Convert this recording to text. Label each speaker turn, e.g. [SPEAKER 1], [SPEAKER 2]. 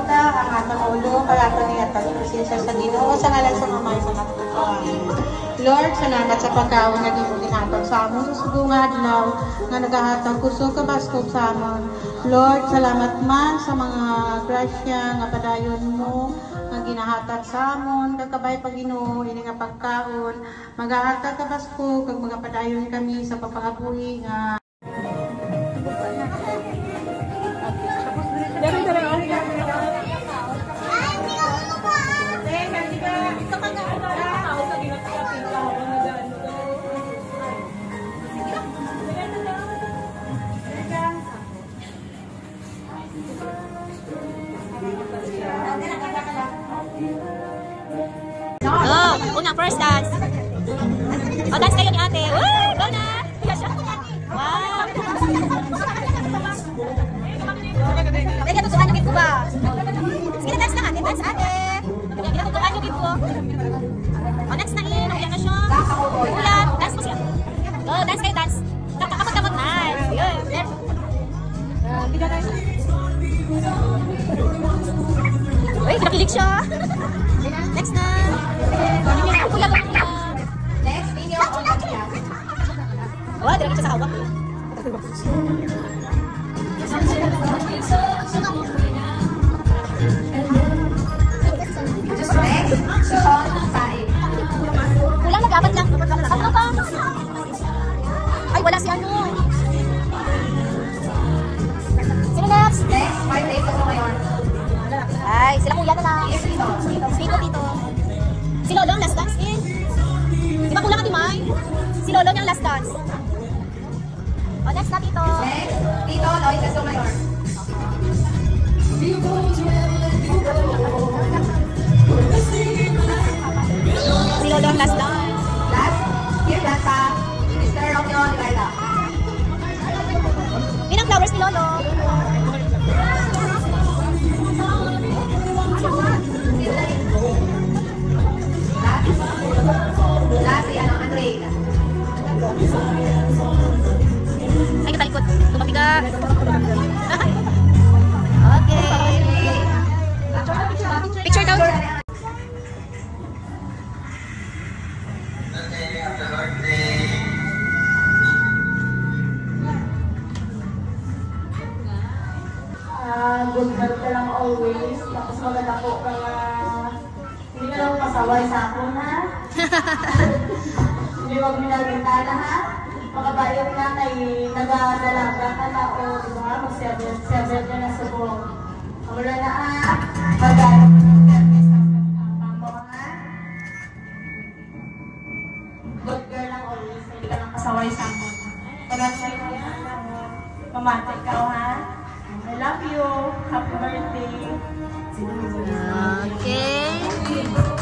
[SPEAKER 1] ta ang atang ulo, kalato niya at pagpasensya sa Ginoo sa ngalan sa Ama sa Anak. Lord, salamat sa pagkaon nga gihatag sa amon sa sugungan adlaw nga nagahatag kusog ka baskog sa amon. Lord, salamat man sa mga grasya nga padayon mo nga ginahatag sa amon kagkabay pag Ginoo ini nga pagkaon magahatag ka baskog kag mga padayon kami sa papaabuhi nga
[SPEAKER 2] unang first dance. O, dance kayo ni ate. Woo! Go na! Wow! Dahil natutukan yung gift ko ba? Sige na, dance na ate. Dance ate. Ginatutukan yung gift ko. O, next na in. Uyan na siya. Uyan. Dance mo siya. Go, dance kayo, dance. Kapag-kapag na. Yun. Uy, kinakilig siya. Next na.
[SPEAKER 1] next video on the
[SPEAKER 2] wah, direct sa hawak. Kulang nag-apat lang. Ano ba? Ay, wala si ano. Sino next?
[SPEAKER 1] next part day ko ngayon.
[SPEAKER 2] Ay, sila kuya na lang. Tito. Si Lolo ang last dance in. Di ba kulang ka, Timay? Si Lolo niyang last dance. O, next na, Tito.
[SPEAKER 1] Next, Tito Lloyd Casomayor.
[SPEAKER 2] Si Lolo ang last dance.
[SPEAKER 1] Last, here dansa, Mr. Romeo Ligarda.
[SPEAKER 2] Inang flowers ni Lolo.
[SPEAKER 1] Last, si Andre.
[SPEAKER 2] Ay, katalikod. Tumapiga. Okay. Picture daw.
[SPEAKER 1] Good health ka lang always. Tapos maganda po ka hindi ka lang pasaway sa ako na. Hindi wag minagintala ha. Makabayot na kay nagadalaga ka na o diba? Mag-seven ka na sa buong. Wala na ha. Magano ka ha. Good girl lang always. Hindi ka lang pasaway sa ako. Pag-asay ka yan. Pamatik ka ha. I love you. Happy birthday.
[SPEAKER 2] Okay.